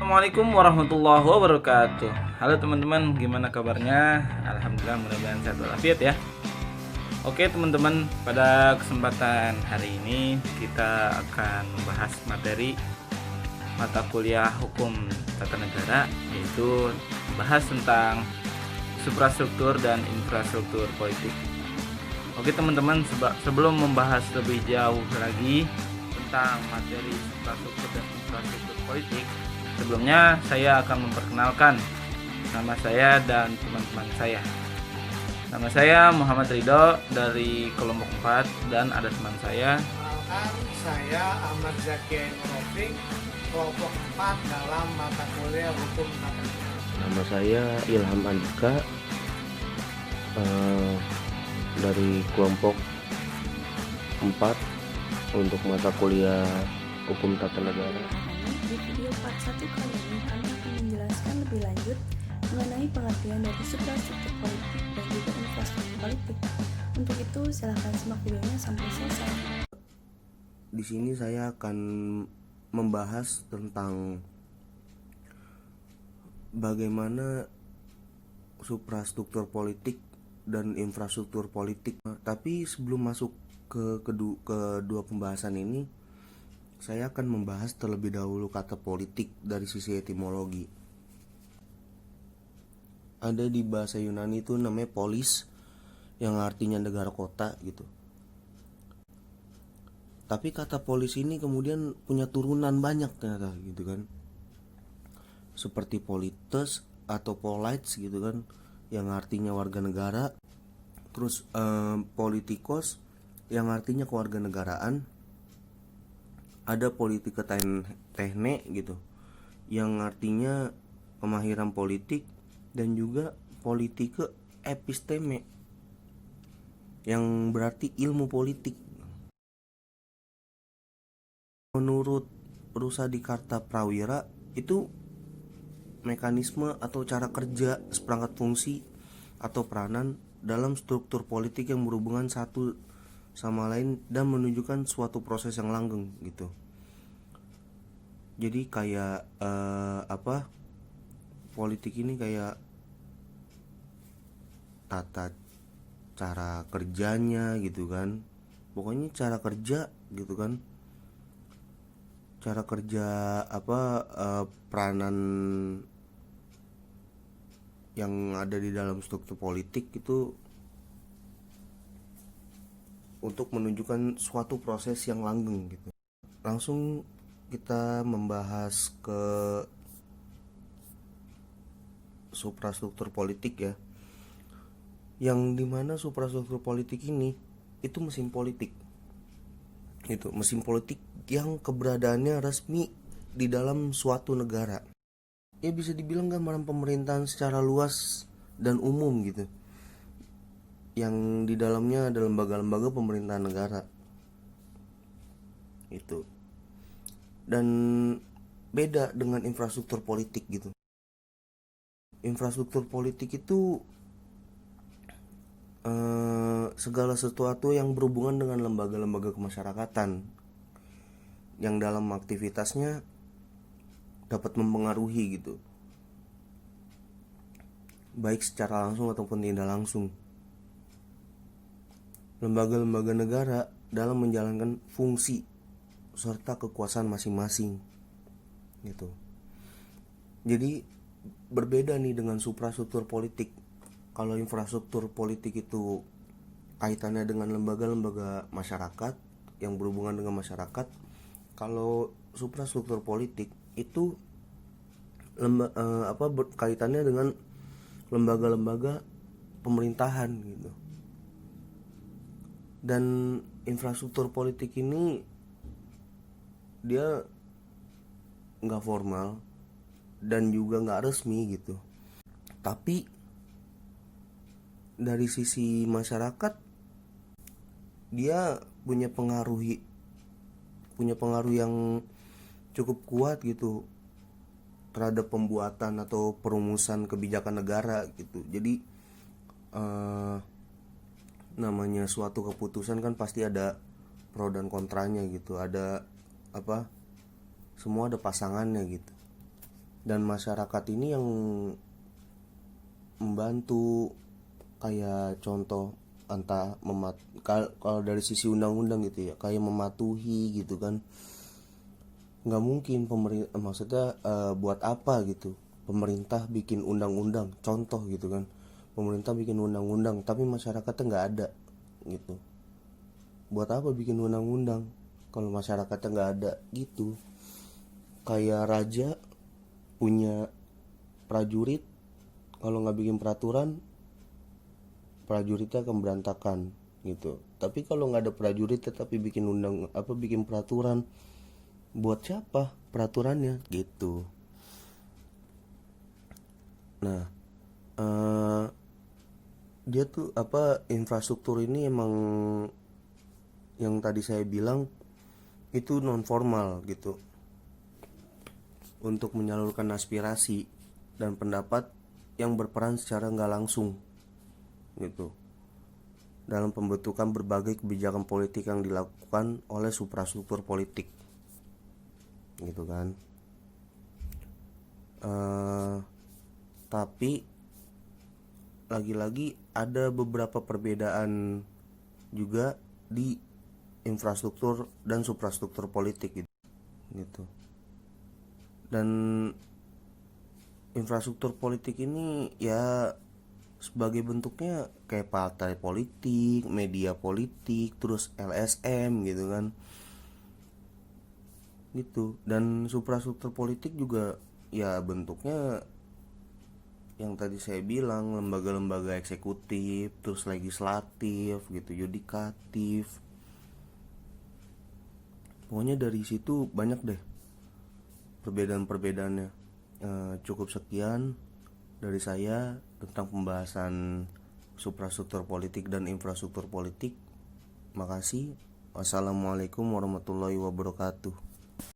Assalamualaikum warahmatullahi wabarakatuh. Halo teman-teman, gimana kabarnya? Alhamdulillah, mudah-mudahan sehat walafiat ya. Oke teman-teman, pada kesempatan hari ini kita akan membahas materi mata kuliah hukum tata negara, yaitu bahas tentang suprastruktur dan infrastruktur politik. Oke teman-teman, sebelum membahas lebih jauh lagi tentang materi suprastruktur dan infrastruktur politik, sebelumnya saya akan memperkenalkan nama saya dan teman-teman saya. Nama saya Muhammad Ridho dari kelompok 4 dan ada teman saya. Saya Ahmad Zaki Rofik, kelompok 4 dalam mata kuliah hukum tata negara. Nama saya Ilham Andika dari kelompok 4 untuk mata kuliah hukum tata negara. Di video part 1 kali ini kami akan menjelaskan lebih lanjut mengenai pengertian dari suprastruktur politik dan juga infrastruktur politik. Untuk itu silahkan simak videonya sampai selesai. Di sini saya akan membahas tentang bagaimana suprastruktur politik dan infrastruktur politik. Tapi sebelum masuk ke kedua pembahasan ini, saya akan membahas terlebih dahulu kata politik dari sisi etimologi. Ada di bahasa Yunani itu namanya polis, yang artinya negara kota gitu. Tapi kata polis ini kemudian punya turunan banyak ternyata gitu kan. Seperti polites atau polites gitu kan, yang artinya warga negara. Terus politikos yang artinya kewarganegaraan. Ada politika tekne gitu, yang artinya pemahiran politik, dan juga politika episteme yang berarti ilmu politik. Menurut Rusadi Kartaprawira itu mekanisme atau cara kerja seperangkat fungsi atau peranan dalam struktur politik yang berhubungan satu sama lain dan menunjukkan suatu proses yang langgeng gitu. Jadi kayak politik ini kayak tata cara kerjanya gitu kan. Pokoknya cara kerja gitu kan. Cara kerja peranan yang ada di dalam struktur politik itu untuk menunjukkan suatu proses yang langgeng gitu. Langsung kita membahas ke suprastruktur politik ya. Yang dimana suprastruktur politik ini itu mesin politik. Itu mesin politik yang keberadaannya resmi di dalam suatu negara. Ya bisa dibilang gambaran pemerintahan secara luas dan umum gitu, yang di dalamnya ada lembaga-lembaga pemerintahan negara itu. Dan beda dengan infrastruktur politik gitu. Infrastruktur politik itu segala sesuatu yang berhubungan dengan lembaga-lembaga kemasyarakatan yang dalam aktivitasnya dapat mempengaruhi gitu, baik secara langsung ataupun tidak langsung, lembaga-lembaga negara dalam menjalankan fungsi serta kekuasaan masing-masing gitu. Jadi berbeda nih dengan suprastruktur politik. Kalau infrastruktur politik itu kaitannya dengan lembaga-lembaga masyarakat yang berhubungan dengan masyarakat. Kalau suprastruktur politik itu kaitannya dengan lembaga-lembaga pemerintahan gitu. Dan infrastruktur politik ini dia nggak formal dan juga nggak resmi gitu. Tapi dari sisi masyarakat dia punya pengaruh yang cukup kuat gitu terhadap pembuatan atau perumusan kebijakan negara gitu. Jadi namanya suatu keputusan kan pasti ada pro dan kontranya gitu, ada semua ada pasangannya gitu. dan masyarakat ini yang membantu. Kayak contoh entah kalau dari sisi undang-undang gitu ya, kayak mematuhi gitu kan. Nggak mungkin pemerintah, maksudnya buat apa gitu pemerintah bikin undang-undang, contoh gitu kan, pemerintah bikin undang-undang tapi masyarakatnya nggak ada gitu. Buat apa bikin undang-undang kalau masyarakatnya nggak ada gitu. Kayak raja punya prajurit, kalau nggak bikin peraturan prajuritnya akan berantakan gitu. Tapi kalau nggak ada prajurit tetapi bikin peraturan, buat siapa peraturannya gitu. Nah, dia tuh infrastruktur ini emang yang tadi saya bilang itu non formal gitu, untuk menyalurkan aspirasi dan pendapat yang berperan secara nggak langsung gitu dalam pembentukan berbagai kebijakan politik yang dilakukan oleh suprastruktur politik gitu kan. Tapi lagi-lagi ada beberapa perbedaan juga di infrastruktur dan suprastruktur politik gitu. Dan infrastruktur politik ini ya sebagai bentuknya kayak partai politik, media politik, terus LSM gitu kan. Gitu. Dan suprastruktur politik juga ya bentuknya yang tadi saya bilang, lembaga-lembaga eksekutif, terus legislatif gitu, yudikatif. Pokoknya dari situ banyak deh perbedaan-perbedaannya. Cukup sekian dari saya tentang pembahasan suprastruktur politik dan infrastruktur politik. Makasih. Wassalamualaikum warahmatullahi wabarakatuh.